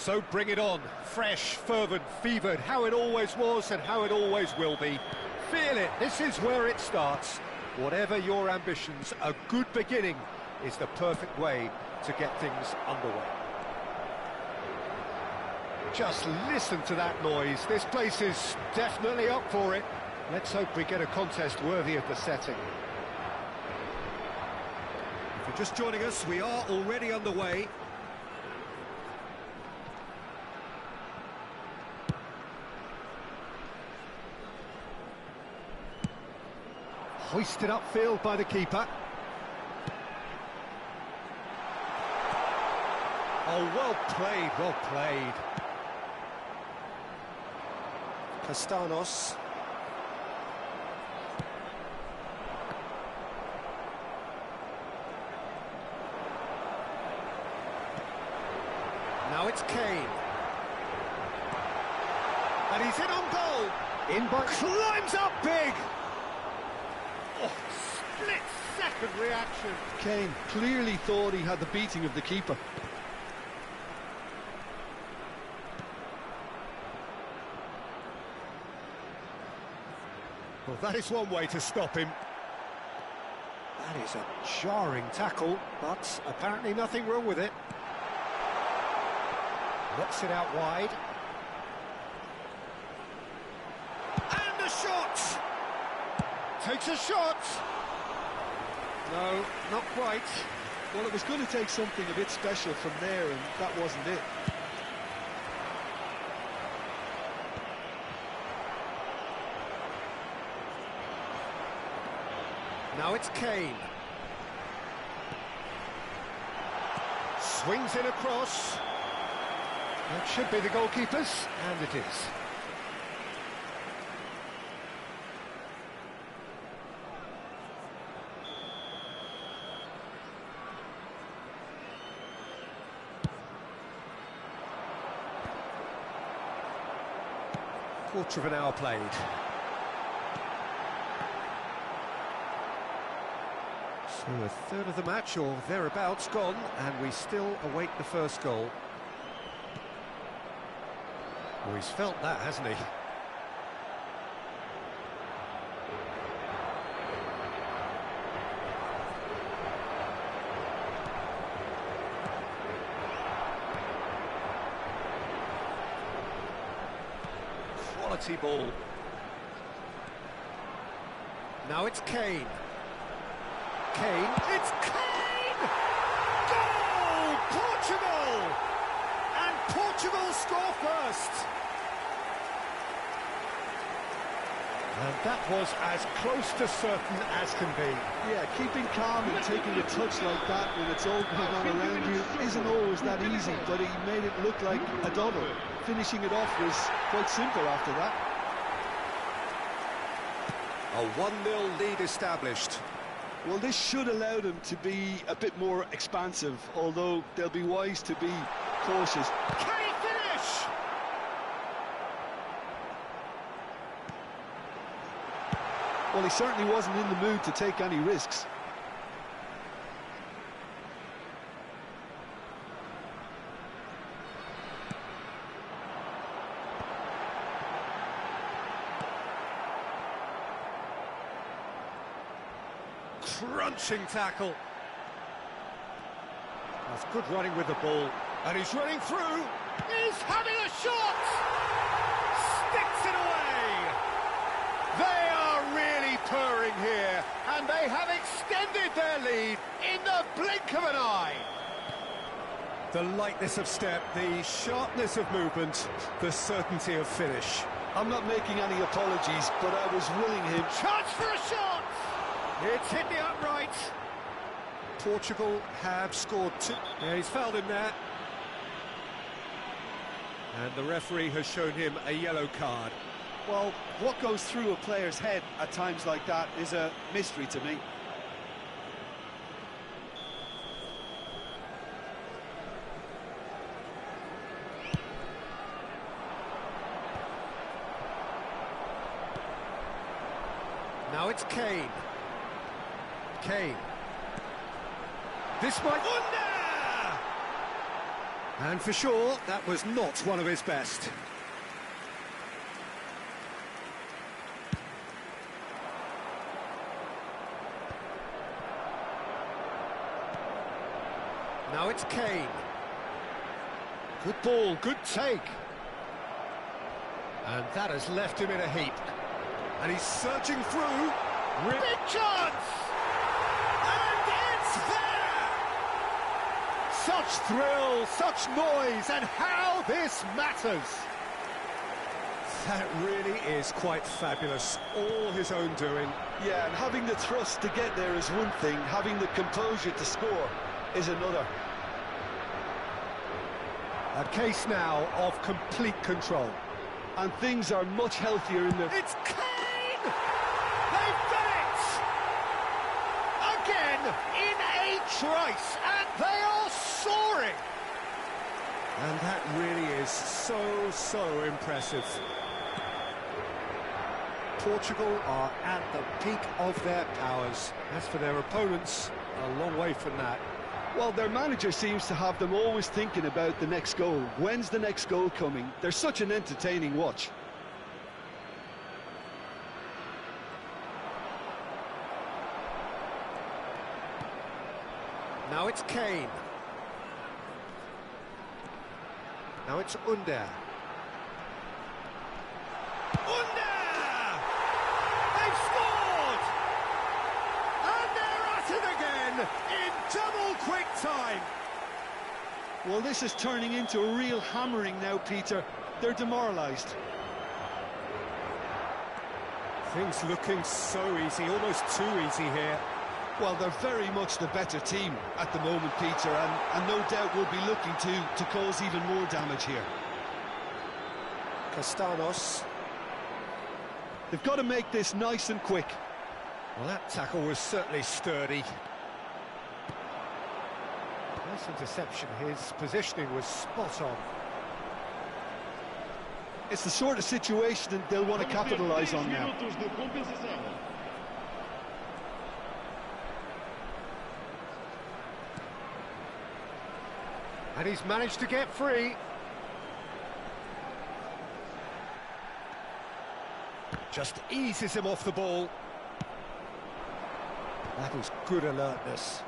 So bring it on, fresh, fervent, fevered, how it always was and how it always will be. Feel it, this is where it starts. Whatever your ambitions, a good beginning is the perfect way to get things underway. Just listen to that noise, this place is definitely up for it. Let's hope we get a contest worthy of the setting. If you're just joining us, we are already underway. Hoisted upfield by the keeper. Oh, well played, well played. Castanos. Now it's Kane. And he's in on goal. In by... climbs up big! Oh, split-second reaction. Kane clearly thought he had the beating of the keeper. Well, that is one way to stop him. That is a jarring tackle, but apparently nothing wrong with it. Lets it out wide. And a shot! Takes a shot! No, not quite. Well, it was going to take something a bit special from there, and that wasn't it. Now it's Kane. Swings in across. That should be the goalkeeper's, and it is. Quarter of an hour played. So a third of the match, or thereabouts, gone, and we still await the first goal. Well, he's felt that, hasn't he? Quality ball. Now it's Kane. Kane, it's Kane! Goal! Portugal! And Portugal score first! And that was as close to certain as can be. Yeah, keeping calm and taking a touch like that when it's all going on around you isn't always that easy, but he made it look like a double. Finishing it off was quite simple after that. A 1-0 lead established. Well, this should allow them to be a bit more expansive, although they'll be wise to be cautious. Can he finish? Well, he certainly wasn't in the mood to take any risks. Crunching tackle. That's good running with the ball. And he's running through. He's having a shot! Sticks it away! They are really purring here, and they have extended their lead in the blink of an eye. The lightness of step, the sharpness of movement, the certainty of finish. I'm not making any apologies, but I was willing him. Chance for a shot! It's hit the upright. Portugal have scored two. Yeah, he's fouled him there. And the referee has shown him a yellow card. Well, what goes through a player's head at times like that is a mystery to me. Now it's Kane. Kane. This might... Wonder! And for sure, that was not one of his best. Now it's Kane. Good ball, good take. And that has left him in a heap. And he's searching through. Big chance! And it's there! Such thrill, such noise, and how this matters! That really is quite fabulous. All his own doing. Yeah, and having the thrust to get there is one thing. Having the composure to score is another. A case now of complete control. And things are much healthier in the... It's Kane! They've done it! Again, in a trice, and they are soaring! And that really is so impressive. Portugal are at the peak of their powers. As for their opponents, a long way from that. Well, their manager seems to have them always thinking about the next goal. When's the next goal coming? They're such an entertaining watch. Now it's Kane. Now it's Under. They've scored! And they're at it again in double quick time. Well, this is turning into a real hammering now, Peter. They're demoralised. Things looking so easy, almost too easy here. Well, they're very much the better team at the moment, Peter, and no doubt will be looking to cause even more damage here. Castanos. They've got to make this nice and quick. Well, that tackle was certainly sturdy. Nice interception. His positioning was spot on. It's the sort of situation that they'll want to capitalise on now. And he's managed to get free. Just eases him off the ball. That is good alertness.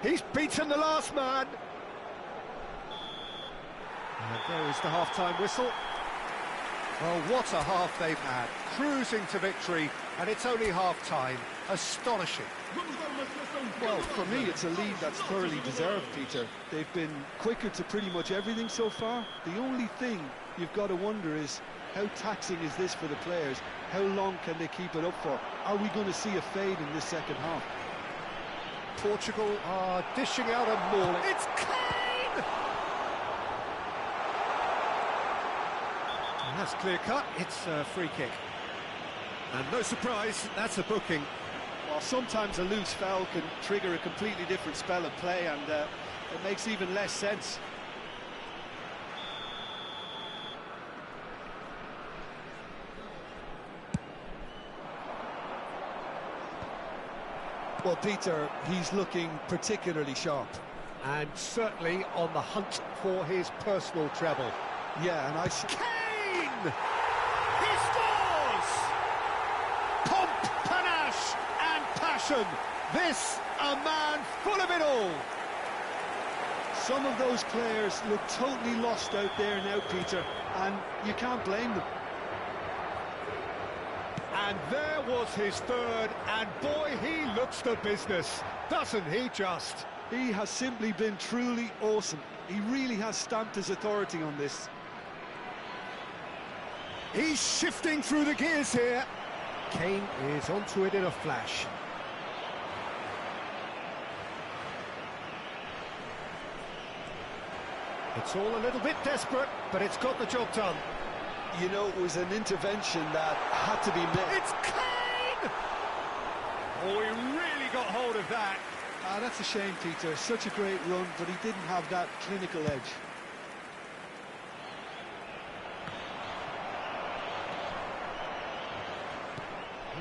He's beaten the last man. And there is the half-time whistle. Well, what a half they've had. Cruising to victory, and it's only half-time. Astonishing. Well, for me, it's a lead that's thoroughly deserved, Peter. They've been quicker to pretty much everything so far. The only thing you've got to wonder is, how taxing is this for the players? How long can they keep it up for? Are we going to see a fade in this second half? Portugal are dishing out a maul. It's Kane! And that's clear-cut. It's a free kick. And no surprise, that's a booking. Well, sometimes a loose foul can trigger a completely different spell of play, and it makes even less sense. Well, Peter, he's looking particularly sharp. And certainly on the hunt for his personal treble. Yeah, and Kane! He scores! Pomp, panache and passion. This, a man full of it all. Some of those players look totally lost out there now, Peter, and you can't blame them. And there was his third, and boy, he looks the business, doesn't he just? He has simply been truly awesome. He really has stamped his authority on this. He's shifting through the gears here. Kane is onto it in a flash. It's all a little bit desperate, but it's got the job done. You know, it was an intervention that had to be met. It's Kane! Oh, he really got hold of that. That's a shame, Peter. Such a great run, but he didn't have that clinical edge.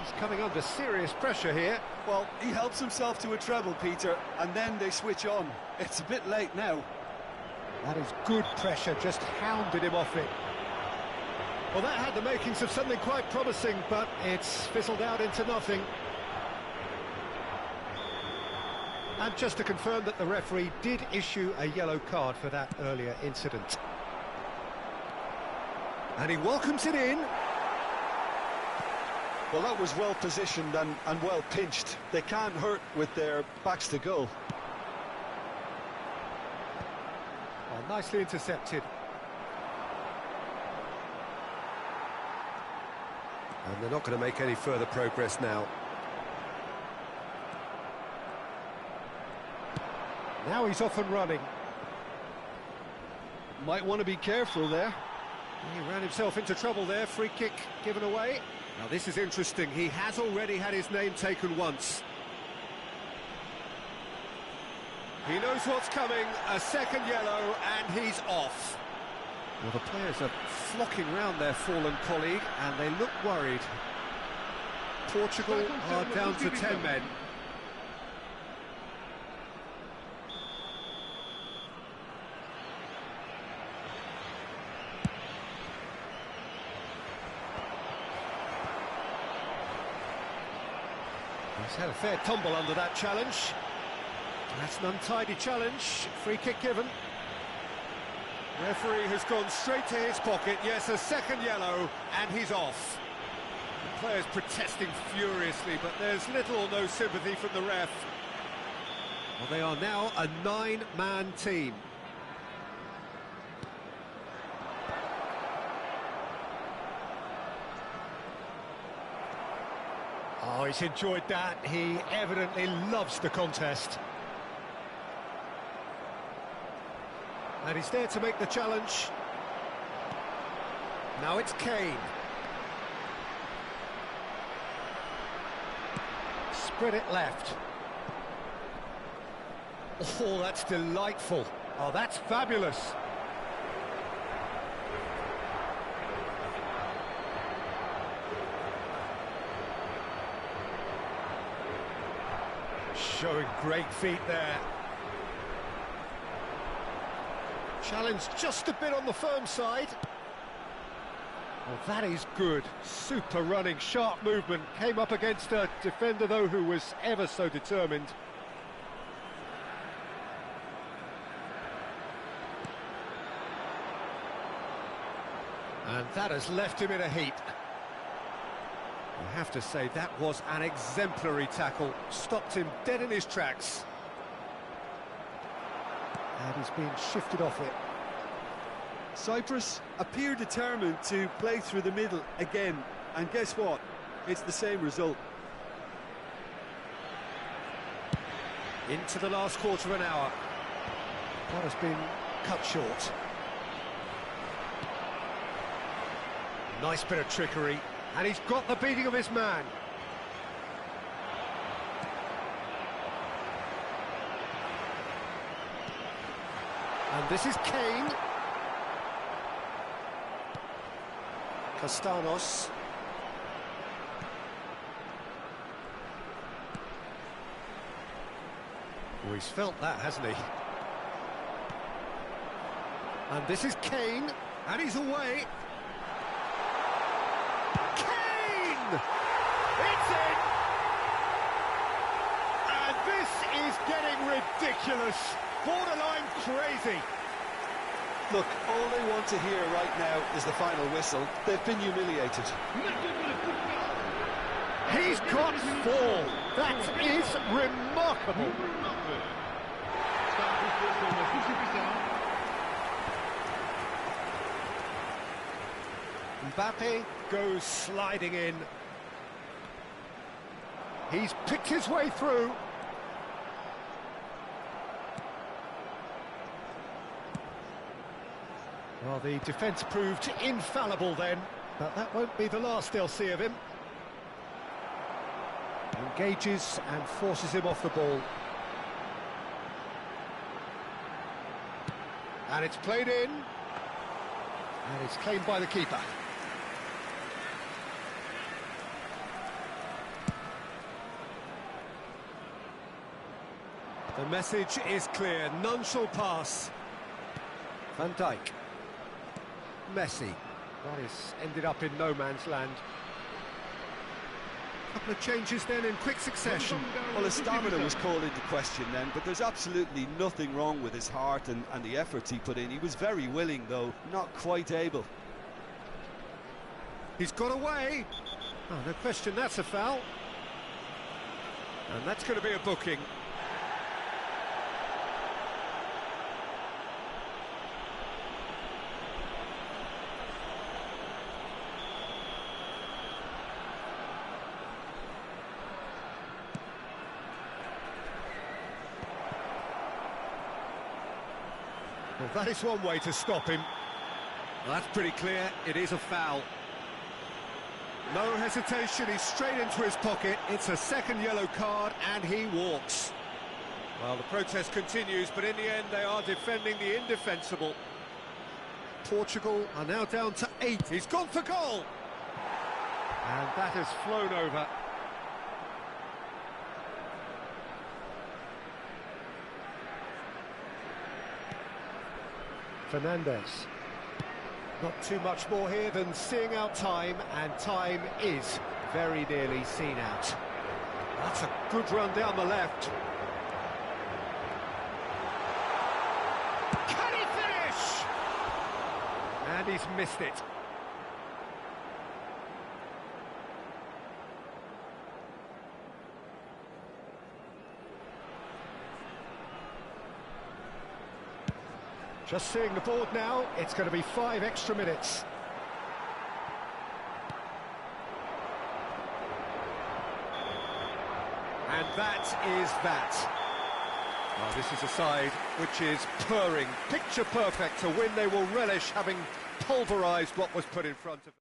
He's coming under serious pressure here. Well, he helps himself to a treble, Peter, and then they switch on. It's a bit late now. That is good pressure, just hounded him off it. Well, that had the makings of something quite promising, but it's fizzled out into nothing. And just to confirm that the referee did issue a yellow card for that earlier incident. And he welcomes it in. Well, that was well positioned and well pinched. They can't hurt with their backs to goal. Oh, nicely intercepted. And they're not going to make any further progress now. Now he's off and running. Might want to be careful there. He ran himself into trouble there, free kick given away. Now this is interesting, he has already had his name taken once. He knows what's coming, a second yellow, and he's off. Well, the players are flocking round their fallen colleague, and they look worried. Portugal are down to 10 men. He's had a fair tumble under that challenge. That's an untidy challenge. Free kick given. Referee has gone straight to his pocket. Yes, a second yellow, and he's off. The players protesting furiously, but there's little or no sympathy from the ref. Well, they are now a 9-man team. Oh, he's enjoyed that. He evidently loves the contest. And he's there to make the challenge. Now it's Kane. Spread it left. Oh, that's delightful. Oh, that's fabulous. Showing great feet there. Challenge just a bit on the firm side. Well, that is good. Super running, sharp movement. Came up against a defender, though, who was ever so determined. And that has left him in a heap. I have to say, that was an exemplary tackle. Stopped him dead in his tracks. And he's being shifted off it. Cyprus appear determined to play through the middle again. And guess what? It's the same result. Into the last quarter of an hour. What has been cut short. Nice bit of trickery. And he's got the beating of his man. And this is Kane. Castanos. Oh, he's felt that, hasn't he? And this is Kane. And he's away. It's in! And this is getting ridiculous, borderline crazy. Look, all they want to hear right now is the final whistle. They've been humiliated. He's got 4. That is remarkable. Mbappe goes sliding in. He's picked his way through. Well, the defence proved infallible then, but that won't be the last they'll see of him. Engages and forces him off the ball. And it's played in. And it's claimed by the keeper. The message is clear, none shall pass. Van Dijk. Messi. Well, he's ended up in no man's land. Couple of changes then in quick succession. Well, his stamina was called into question then, but there's absolutely nothing wrong with his heart and the efforts he put in. He was very willing, though, not quite able. He's got away. Oh, no question, that's a foul. And that's going to be a booking. Well, that is one way to stop him. Well, that's pretty clear, it is a foul. No hesitation, he's straight into his pocket. It's a second yellow card and he walks. Well, the protest continues, but in the end they are defending the indefensible. Portugal are now down to 8. He's gone for goal! And that has flown over. Fernandez. Not too much more here than seeing out time, and time is very nearly seen out. That's a good run down the left. Can he finish? And he's missed it. Just seeing the board now, it's going to be 5 extra minutes. And that is that. Well, this is a side which is purring, picture perfect, to win they will relish having pulverised what was put in front of them.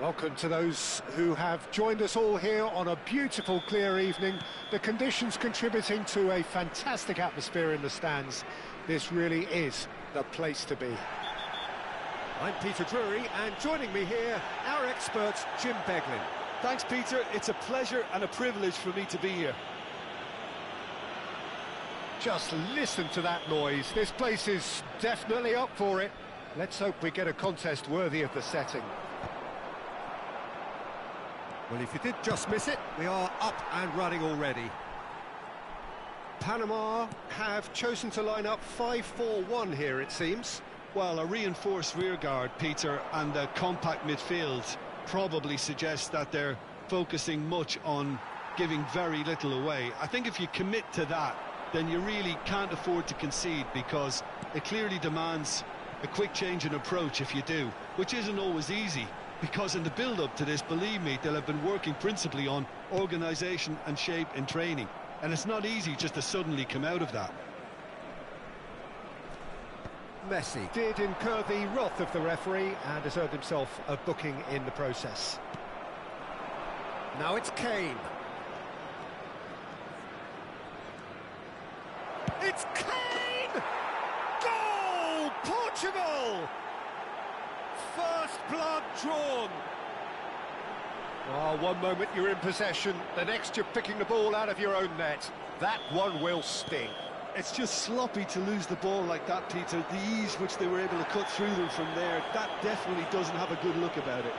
Welcome to those who have joined us all here on a beautiful, clear evening. The conditions contributing to a fantastic atmosphere in the stands. This really is the place to be. I'm Peter Drury, and joining me here, our expert, Jim Beglin. Thanks, Peter. It's a pleasure and a privilege for me to be here. Just listen to that noise. This place is definitely up for it. Let's hope we get a contest worthy of the setting. Well, if you did just miss it, we are up and running already. Panama have chosen to line up 5-4-1 here, it seems. Well, a reinforced rearguard, Peter, and a compact midfield probably suggests that they're focusing much on giving very little away. I think if you commit to that, then you really can't afford to concede, because it clearly demands a quick change in approach if you do, which isn't always easy, because in the build-up to this, believe me, they'll have been working principally on organisation and shape in training, and it's not easy just to suddenly come out of that. Messi did incur the wrath of the referee and has earned himself a booking in the process. Now it's Kane. It's Kane! Goal! Portugal! First blood drawn. Oh, one moment you're in possession, the next you're picking the ball out of your own net. That one will sting. It's just sloppy to lose the ball like that, Peter. The ease which they were able to cut through them from there, that definitely doesn't have a good look about it.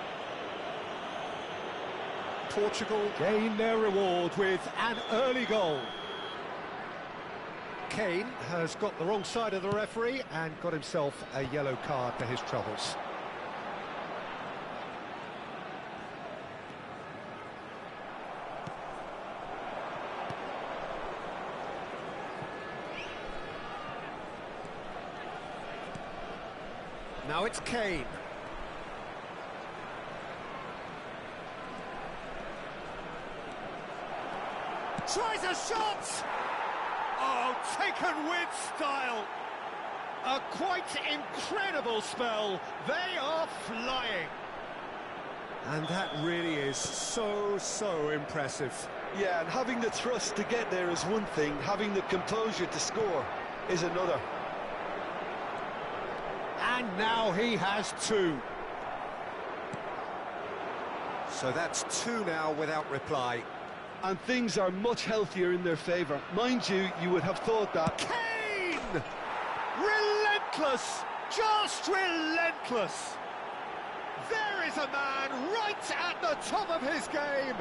Portugal gain their reward with an early goal. Kane has got the wrong side of the referee and got himself a yellow card for his troubles. Now it's Kane. Tries a shot! Oh, taken with style. A quite incredible spell. They are flying. And that really is so impressive. Yeah, and having the thrust to get there is one thing, having the composure to score is another. And now he has two. So that's two now without reply. And things are much healthier in their favour. Mind you, you would have thought that. Kane! Relentless! Just relentless! There is a man right at the top of his game,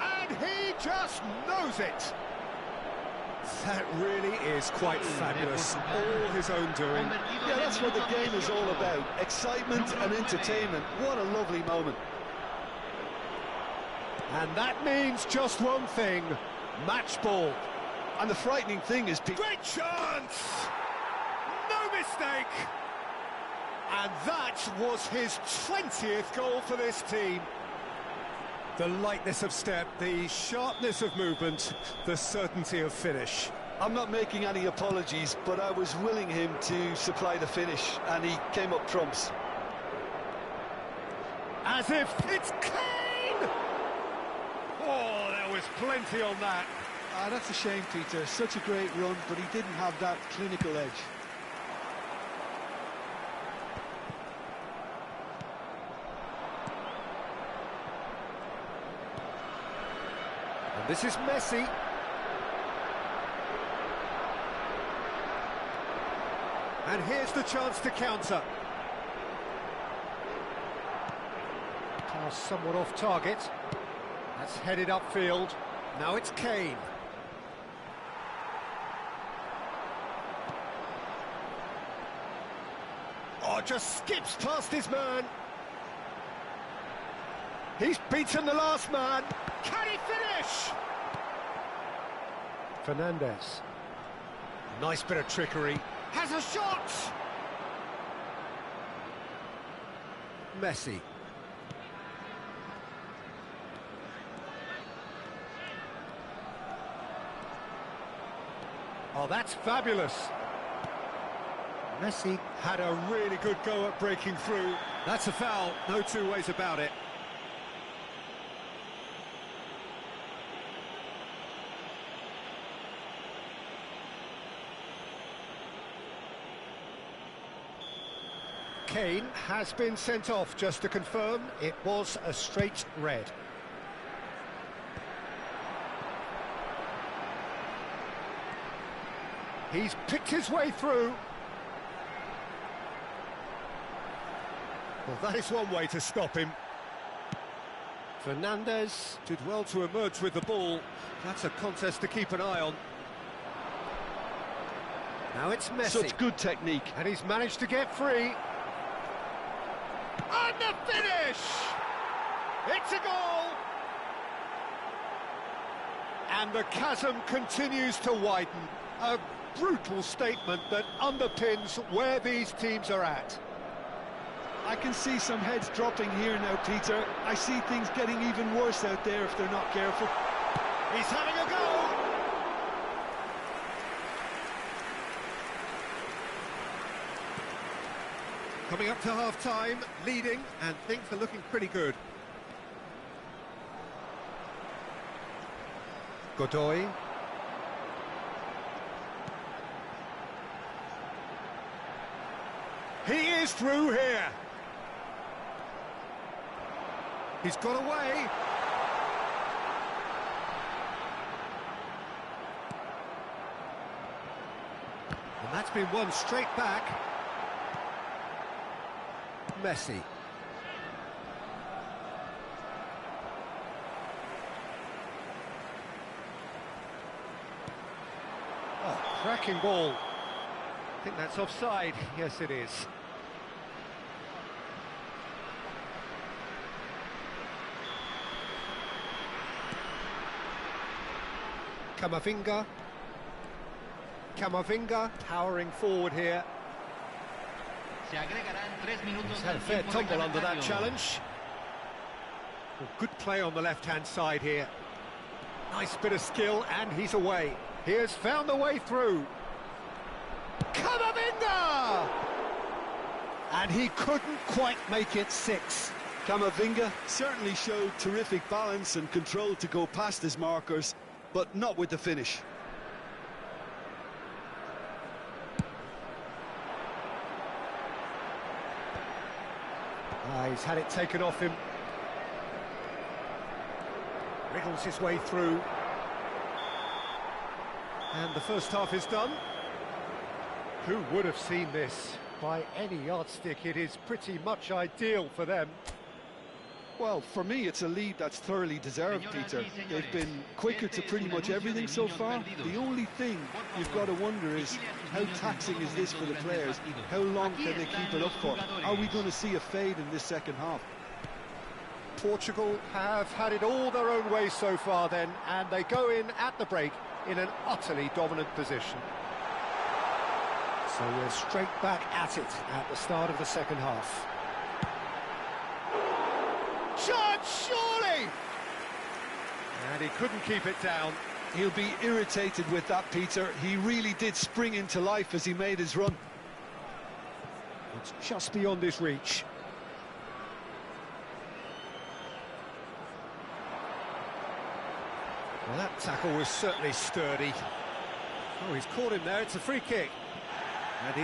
and he just knows it. That really is quite fabulous, all his own doing. Yeah, that's what the game is all about. Excitement and entertainment. What a lovely moment. And that means just one thing, match ball. And the frightening thing is... Great chance! No mistake! And that was his 20th goal for this team. The lightness of step, the sharpness of movement, the certainty of finish. I'm not making any apologies, but I was willing him to supply the finish, and he came up trumps. As if it's Kane! Oh, there was plenty on that. That's a shame, Peter. Such a great run, but he didn't have that clinical edge. And this is Messi. And here's the chance to counter. Pass somewhat off target. That's headed upfield. Now it's Kane. Oh, just skips past his man. He's beaten the last man. Can he finish? Fernandez. Nice bit of trickery. Has a shot! Messi. Oh, that's fabulous. Messi had a really good go at breaking through. That's a foul, no two ways about it. Kane has been sent off, just to confirm. It was a straight red. He's picked his way through. Well, that is one way to stop him. Fernandez did well to emerge with the ball. That's a contest to keep an eye on. Now it's Messi. Such good technique. And he's managed to get free. And the finish! It's a goal! And the chasm continues to widen. A brutal statement that underpins where these teams are at. I can see some heads dropping here now, Peter. I see things getting even worse out there if they're not careful. He's having a go! Coming up to half-time, leading, and things are looking pretty good. Godoy. He is through here. He's got away. And that's been won straight back. Messi. Oh, cracking ball. I think that's offside. Yes, it is. Camavinga powering forward here. He's had a fair tumble under that challenge. Well, good play on the left-hand side here. Nice bit of skill, and he's away. He has found the way through. Camavinga! And he couldn't quite make it 6. Camavinga certainly showed terrific balance and control to go past his markers, but not with the finish. He's had it taken off him. Wriggles his way through. And the first half is done. Who would have seen this? By any yardstick, it is pretty much ideal for them. Well, for me, it's a lead that's thoroughly deserved, Peter. They've been quicker to pretty much everything so far. The only thing you've got to wonder is, how taxing is this for the players? How long can they keep it up for? Are we going to see a fade in this second half? Portugal have had it all their own way so far then, and they go in at the break in an utterly dominant position. So we're straight back at it at the start of the second half. Shot, surely! And he couldn't keep it down. He'll be irritated with that, Peter. He really did spring into life as he made his run. It's just beyond his reach. Well, that tackle was certainly sturdy. Oh, he's caught him there. It's a free kick. And he